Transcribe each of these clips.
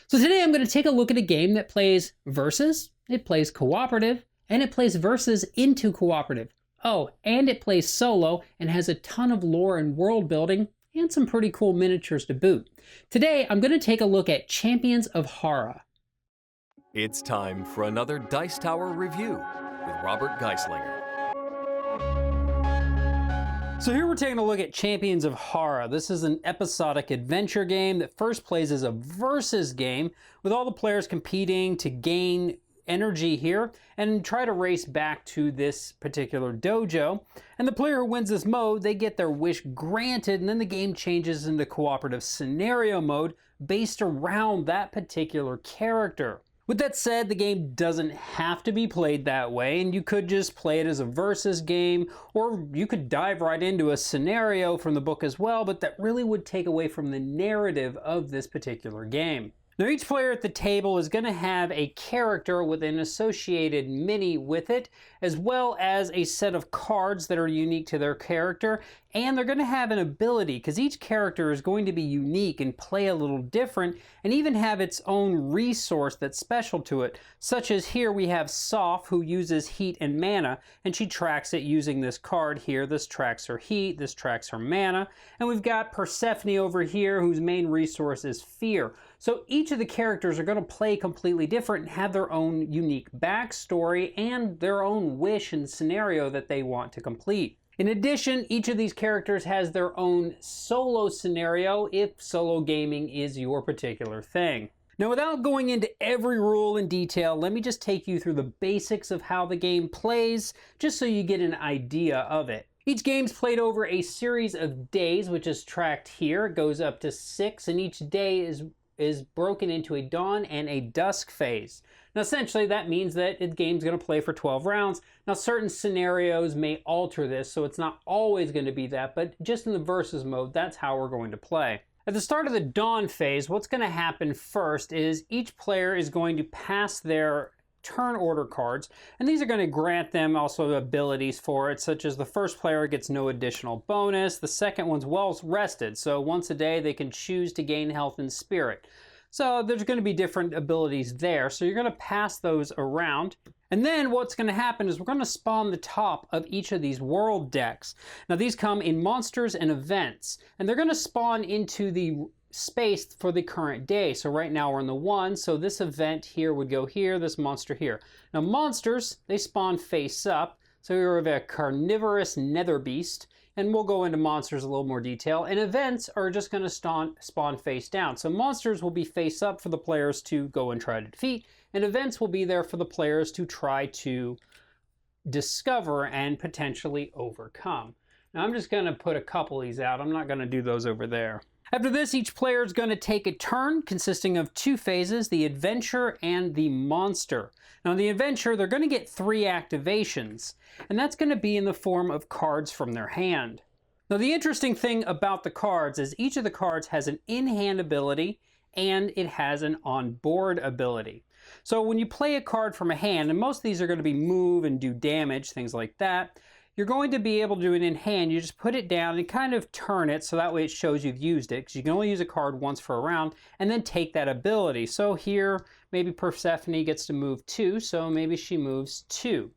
So today I'm going to take a look at a game that plays versus, it plays cooperative, and it plays versus into cooperative. Oh, and it plays solo and has a ton of lore and world building and some pretty cool miniatures to boot. Today I'm going to take a look at Champions of Hara. It's time for another Dice Tower review with Robert Geistlinger. So here we're taking a look at Champions of Hara. This is an episodic adventure game that first plays as a versus game with all the players competing to gain energy here and try to race back to this particular dojo. And the player who wins this mode, they get their wish granted, and then the game changes into cooperative scenario mode based around that particular character. With that said, the game doesn't have to be played that way, and you could just play it as a versus game, or you could dive right into a scenario from the book as well, but that really would take away from the narrative of this particular game. Now each player at the table is going to have a character with an associated mini with it, as well as a set of cards that are unique to their character, and they're going to have an ability, because each character is going to be unique and play a little different, and even have its own resource that's special to it, such as here we have Soph, who uses heat and mana, and she tracks it using this card here. This tracks her heat, this tracks her mana, and we've got Persephone over here, whose main resource is fear. So each of the characters are going to play completely different and have their own unique backstory and their own wish and scenario that they want to complete. In addition, each of these characters has their own solo scenario if solo gaming is your particular thing. Now, without going into every rule in detail, let me just take you through the basics of how the game plays, just so you get an idea of it. Each game's played over a series of days, which is tracked here. It goes up to 6, and each day is broken into a dawn and a dusk phase. Now essentially that means that the game's going to play for 12 rounds. Now certain scenarios may alter this, so it's not always going to be that, but just in the versus mode, that's how we're going to play. At the start of the dawn phase, what's going to happen first is each player is going to pass their turn order cards, and these are going to grant them also abilities for it, such as the first player gets no additional bonus, the second one's well rested, so once a day they can choose to gain health and spirit. So there's going to be different abilities there, so you're going to pass those around. And then what's going to happen is we're going to spawn the top of each of these world decks. Now these come in monsters and events, and they're going to spawn into the space for the current day. So right now we're in the 1, so this event here would go here, this monster here. Now monsters, they spawn face up, so we have a carnivorous nether beast, and we'll go into monsters a little more detail, and events are just going to spawn face down. So monsters will be face up for the players to go and try to defeat, and events will be there for the players to try to discover and potentially overcome. Now I'm just going to put a couple of these out. I'm not going to do those over there. After this, each player is going to take a turn consisting of 2 phases, the adventure and the monster. Now the adventure, they're going to get 3 activations, and that's going to be in the form of cards from their hand. Now the interesting thing about the cards is each of the cards has an in-hand ability and it has an on-board ability. So when you play a card from a hand, and most of these are going to be move and do damage, things like that, you're going to be able to do it in hand. You just put it down and kind of turn it so that way it shows you've used it, because you can only use a card once for a round, and then take that ability. So here, maybe Persephone gets to move 2, so maybe she moves 2.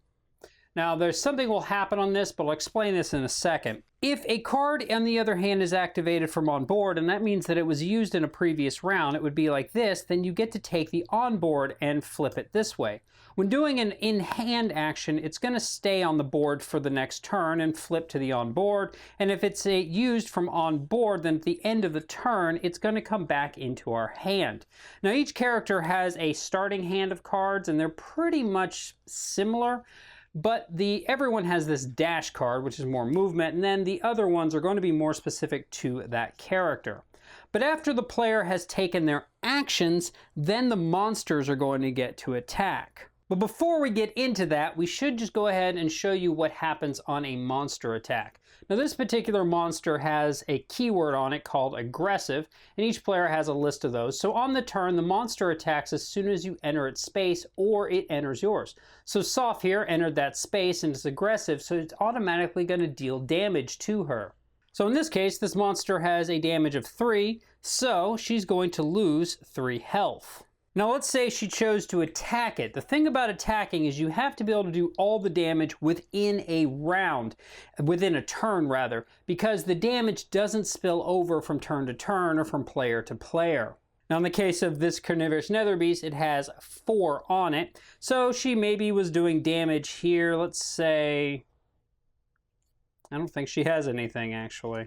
Now there's something will happen on this, but I'll explain this in a second. If a card on the other hand is activated from on board, and that means that it was used in a previous round, it would be like this, then you get to take the on board and flip it this way. When doing an in-hand action, it's going to stay on the board for the next turn and flip to the on board, and if it's used from on board, then at the end of the turn, it's going to come back into our hand. Now each character has a starting hand of cards, and they're pretty much similar. But everyone has this dash card, which is more movement, and then the other ones are going to be more specific to that character. But after the player has taken their actions, then the monsters are going to get to attack. But before we get into that, we should just go ahead and show you what happens on a monster attack. Now this particular monster has a keyword on it called aggressive, and each player has a list of those. So on the turn, the monster attacks as soon as you enter its space or it enters yours. So Soph here entered that space and is aggressive, so it's automatically going to deal damage to her. So in this case, this monster has a damage of 3, so she's going to lose 3 health. Now let's say she chose to attack it. The thing about attacking is you have to be able to do all the damage within a round, within a turn rather, because the damage doesn't spill over from turn to turn or from player to player. Now in the case of this carnivorous nether beast, it has 4 on it, so she maybe was doing damage here. Let's say, I don't think she has anything actually.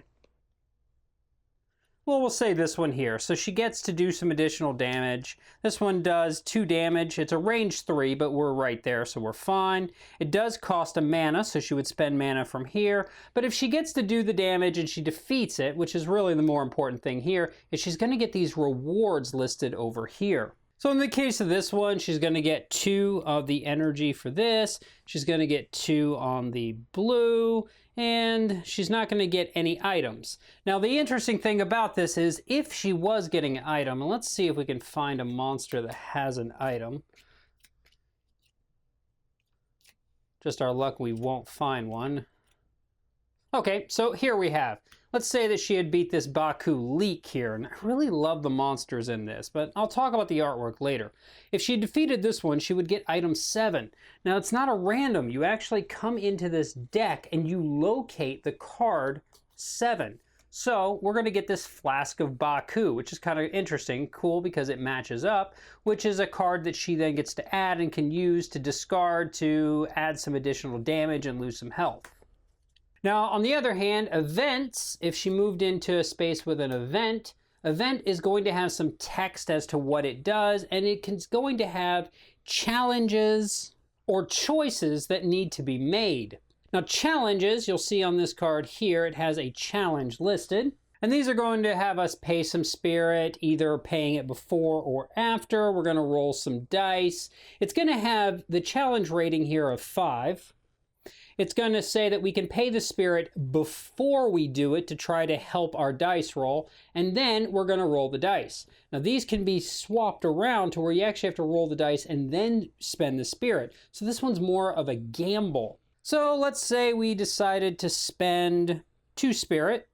Well, we'll say this one here. So she gets to do some additional damage. This one does 2 damage. It's a range 3, but we're right there, so we're fine. It does cost a mana, so she would spend mana from here. But if she gets to do the damage and she defeats it, which is really the more important thing here, is she's going to get these rewards listed over here. So in the case of this one, she's going to get 2 of the energy for this. She's going to get 2 on the blue, and she's not going to get any items. Now the interesting thing about this is if she was getting an item, and let's see if we can find a monster that has an item. Just our luck, we won't find one. Okay, so here we have. Let's say that she had beat this Baku leak here, and I really love the monsters in this, but I'll talk about the artwork later. If she defeated this one, she would get item 7. Now it's not a random, you actually come into this deck and you locate the card 7. So we're gonna get this Flask of Baku, which is kind of interesting, cool because it matches up, which is a card that she then gets to add and can use to discard to add some additional damage and lose some health. Now, on the other hand, events, if she moved into a space with an event is going to have some text as to what it does, and it's going to have challenges or choices that need to be made. Now, challenges, you'll see on this card here, it has a challenge listed, and these are going to have us pay some spirit, either paying it before or after. We're going to roll some dice. It's going to have the challenge rating here of 5. It's going to say that we can pay the spirit before we do it to try to help our dice roll, and then we're going to roll the dice. Now these can be swapped around to where you actually have to roll the dice and then spend the spirit. So this one's more of a gamble. So let's say we decided to spend 2 spirit.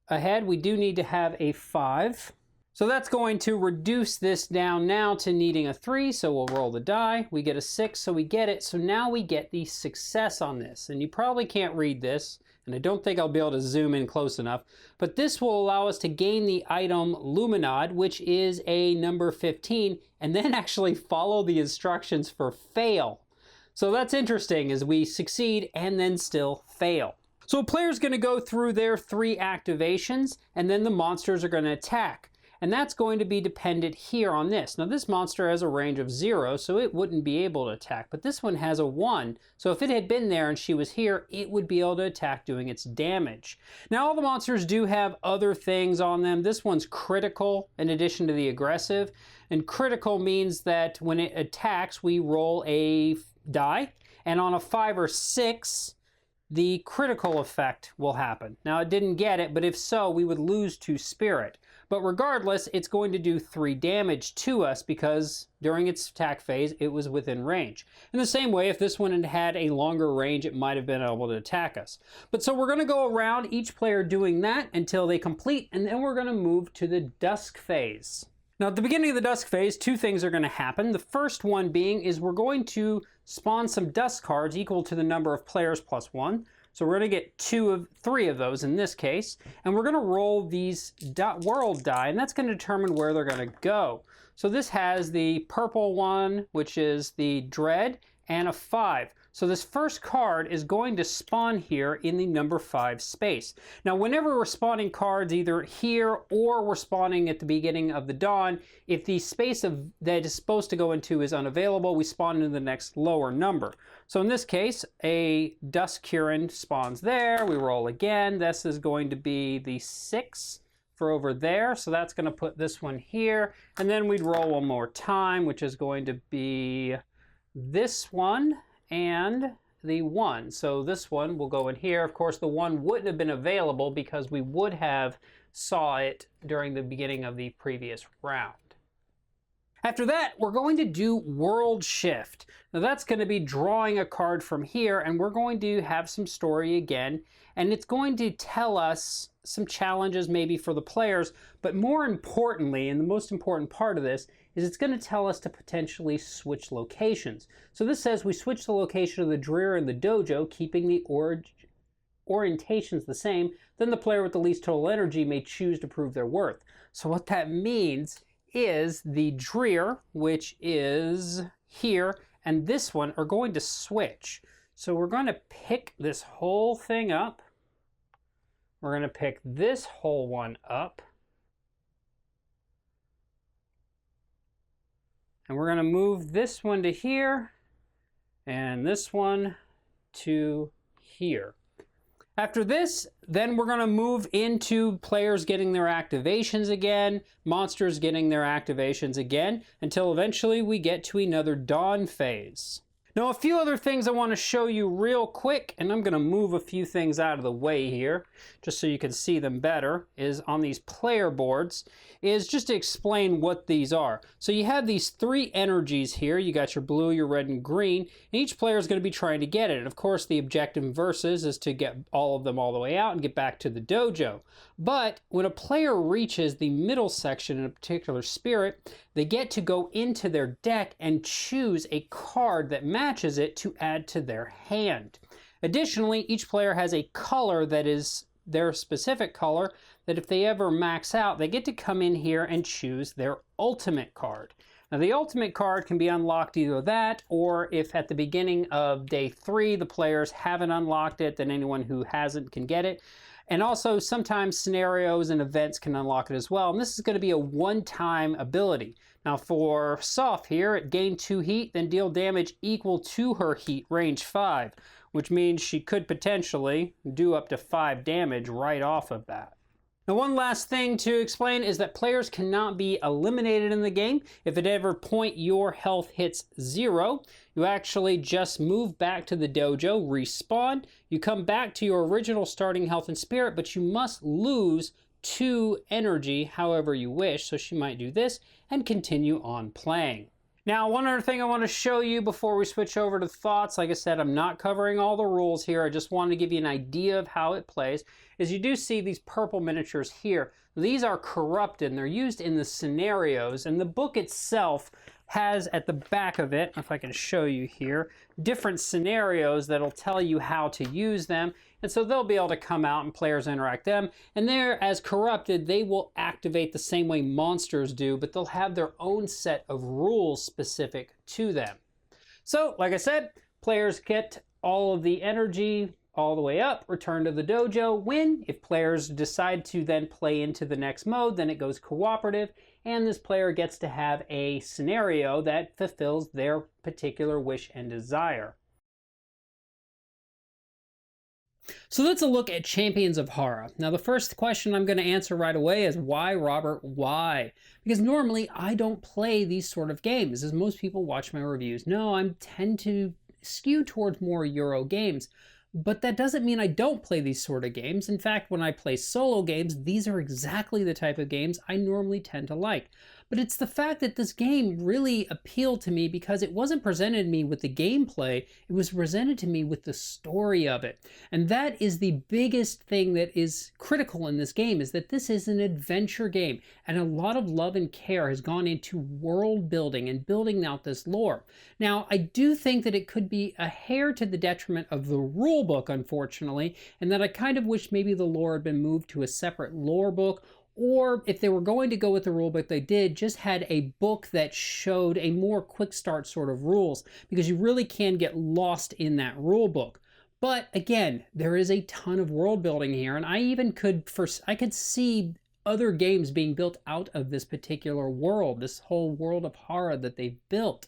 Ahead, we do need to have a 5. So that's going to reduce this down now to needing a 3, so we'll roll the die. We get a 6, so we get it. So now we get the success on this. And you probably can't read this, and I don't think I'll be able to zoom in close enough, but this will allow us to gain the item Luminod, which is a number 15, and then actually follow the instructions for fail. So that's interesting, as we succeed and then still fail. So a player's going to go through their 3 activations, and then the monsters are going to attack. And that's going to be dependent here on this. Now this monster has a range of 0, so it wouldn't be able to attack, but this one has a 1. So if it had been there and she was here, it would be able to attack doing its damage. Now all the monsters do have other things on them. This one's critical in addition to the aggressive. And critical means that when it attacks, we roll a die, and on a 5 or 6, the critical effect will happen. Now it didn't get it, but if so, we would lose 2 spirit. But regardless, it's going to do 3 damage to us because during its attack phase, it was within range. In the same way, if this one had had a longer range, it might have been able to attack us. But so we're going to go around each player doing that until they complete, and then we're going to move to the dusk phase. Now at the beginning of the dusk phase, 2 things are going to happen. The first one being is we're going to spawn some dusk cards equal to the number of players plus 1. So we're going to get 3 of those in this case, and we're going to roll these world die, and that's going to determine where they're going to go. So this has the purple one, which is the dread, and a 5. So this first card is going to spawn here in the number 5 space. Now whenever we're spawning cards either here or we're spawning at the beginning of the dawn, if the space that is supposed to go into is unavailable, we spawn into the next lower number. So in this case, a Dusk Kirin spawns there. We roll again. This is going to be the 6 for over there. So that's going to put this one here. And then we'd roll one more time, which is going to be this one and the 1. So this one will go in here. Of course, the 1 wouldn't have been available because we would have saw it during the beginning of the previous round. After that, we're going to do World Shift. Now that's going to be drawing a card from here, and we're going to have some story again, and it's going to tell us some challenges maybe for the players, but more importantly, and the most important part of this, is it's going to tell us to potentially switch locations. So this says we switch the location of the Dreer and the Dojo, keeping the orientations the same, then the player with the least total energy may choose to prove their worth. So what that means is the Dreer, which is here, and this one are going to switch. So we're going to pick this whole thing up. We're going to pick this whole one up. And we're going to move this one to here, and this one to here. After this, then we're going to move into players getting their activations again, monsters getting their activations again, until eventually we get to another dawn phase. Now, a few other things I want to show you real quick, and I'm going to move a few things out of the way here, just so you can see them better, is on these player boards, is just to explain what these are. So you have these three energies here. You got your blue, your red, and green, and each player is going to be trying to get it. And of course, the objective in Versus is to get all of them all the way out and get back to the dojo. But when a player reaches the middle section in a particular spirit, they get to go into their deck and choose a card that matches it to add to their hand. Additionally, each player has a color that is their specific color that if they ever max out, they get to come in here and choose their ultimate card. Now, the ultimate card can be unlocked either that, or if at the beginning of day 3, the players haven't unlocked it, then anyone who hasn't can get it. And also, sometimes scenarios and events can unlock it as well. And this is going to be a one-time ability. Now, for Soph here, it gained 2 heat, then deal damage equal to her heat, range 5, which means she could potentially do up to 5 damage right off of that. Now, one last thing to explain is that players cannot be eliminated in the game. If at every point your health hits 0, you actually just move back to the dojo, respawn, you come back to your original starting health and spirit, but you must lose 2 energy however you wish. So she might do this and continue on playing. Now, one other thing I want to show you before we switch over to thoughts, like I said, I'm not covering all the rules here. I just wanted to give you an idea of how it plays, is you do see these purple miniatures here. These are corrupted, and they're used in the scenarios, and the book itself has at the back of it, if I can show you here, different scenarios that'll tell you how to use them. And so they'll be able to come out and players interact them. And they're, as corrupted, they will activate the same way monsters do, but they'll have their own set of rules specific to them. So, like I said, players get all of the energy all the way up, return to the dojo, win. If players decide to then play into the next mode, then it goes cooperative, and this player gets to have a scenario that fulfills their particular wish and desire. So let's look at Champions of Hara. Now, the first question I'm going to answer right away is why, Robert, why? Because normally I don't play these sort of games, as most people watch my reviews. No, I tend to skew towards more Euro games. But that doesn't mean I don't play these sort of games. In fact, when I play solo games, these are exactly the type of games I normally tend to like. But it's the fact that this game really appealed to me because it wasn't presented to me with the gameplay, it was presented to me with the story of it. And that is the biggest thing that is critical in this game, is that this is an adventure game. And a lot of love and care has gone into world building and building out this lore. Now, I do think that it could be a hair to the detriment of the rule book, unfortunately, and that I kind of wish maybe the lore had been moved to a separate lore book, or if they were going to go with the rule book they did, just had a book that showed a more quick start sort of rules, because you really can get lost in that rule book. But again, there is a ton of world building here, and I even could see other games being built out of this particular world, this whole world of Hara that they've built.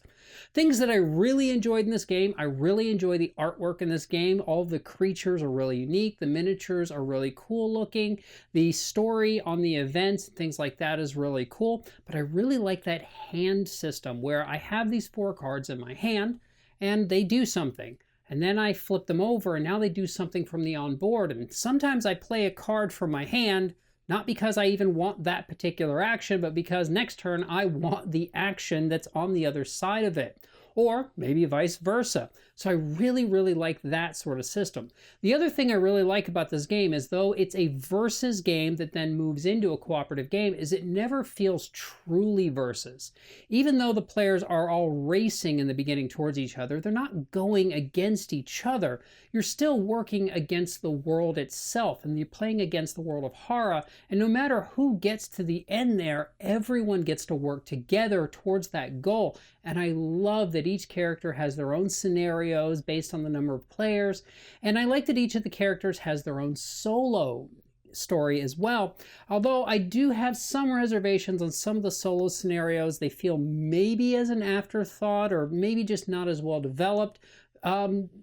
Things that I really enjoyed in this game, I really enjoy the artwork in this game. All of the creatures are really unique. The miniatures are really cool looking. The story on the events, things like that is really cool. But I really like that hand system where I have these 4 cards in my hand and they do something. And then I flip them over and now they do something from the on board. And sometimes I play a card from my hand Not because I even want that particular action, but because next turn I want the action that's on the other side of it. Or maybe vice versa. So I really, really like that sort of system. The other thing I really like about this game is, though it's a versus game that then moves into a cooperative game, is it never feels truly versus. Even though the players are all racing in the beginning towards each other, they're not going against each other. You're still working against the world itself, and you're playing against the world of Hara, and no matter who gets to the end there, everyone gets to work together towards that goal. And I love that each character has their own scenarios based on the number of players, and I like that each of the characters has their own solo story as well. Although I do have some reservations on some of the solo scenarios. They feel maybe as an afterthought, or maybe just not as well developed.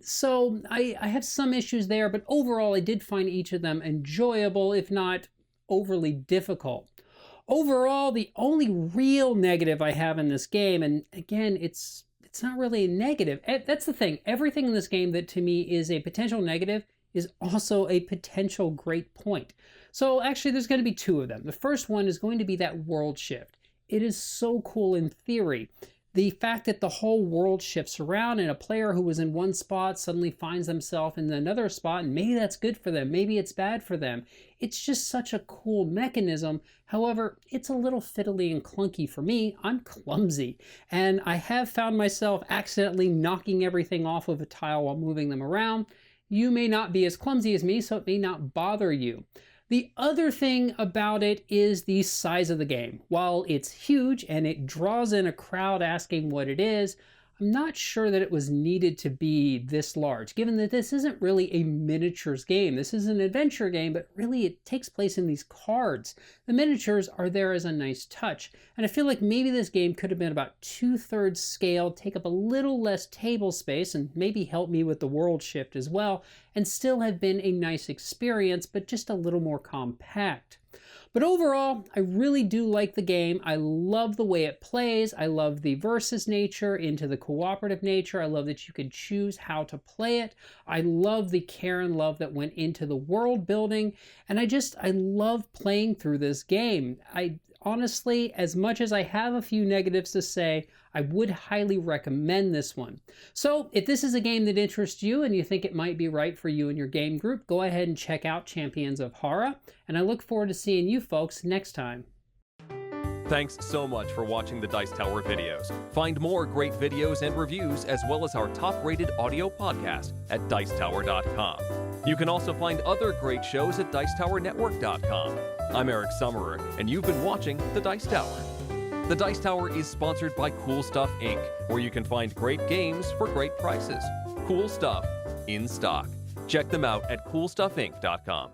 So I have some issues there, but overall I did find each of them enjoyable, if not overly difficult. Overall, the only real negative I have in this game, and again, it's not really a negative. That's the thing. Everything in this game that to me is a potential negative is also a potential great point. So actually, there's going to be two of them. The first one is going to be that world shift. It is so cool in theory. The fact that the whole world shifts around, and a player who was in one spot suddenly finds themselves in another spot, and maybe that's good for them, maybe it's bad for them. It's just such a cool mechanism. However, it's a little fiddly and clunky for me. I'm clumsy, and I have found myself accidentally knocking everything off of a tile while moving them around. You may not be as clumsy as me, so it may not bother you. The other thing about it is the size of the game. While it's huge and it draws in a crowd asking what it is, I'm not sure that it was needed to be this large, given that this isn't really a miniatures game. This is an adventure game, but really it takes place in these cards. The miniatures are there as a nice touch, and I feel like maybe this game could have been about 2/3 scale, take up a little less table space, and maybe help me with the world shift as well, and still have been a nice experience, but just a little more compact. But overall, I really do like the game. I love the way it plays. I love the versus nature into the cooperative nature. I love that you can choose how to play it. I love the care and love that went into the world building. And I love playing through this game. Honestly, as much as I have a few negatives to say, I would highly recommend this one. So if this is a game that interests you and you think it might be right for you and your game group, go ahead and check out Champions of Hara, and I look forward to seeing you folks next time. Thanks so much for watching the Dice Tower videos. Find more great videos and reviews, as well as our top-rated audio podcast at Dicetower.com. You can also find other great shows at Dicetowernetwork.com. I'm Eric Summerer, and you've been watching The Dice Tower. The Dice Tower is sponsored by Cool Stuff Inc., where you can find great games for great prices. Cool stuff in stock. Check them out at CoolStuffInc.com.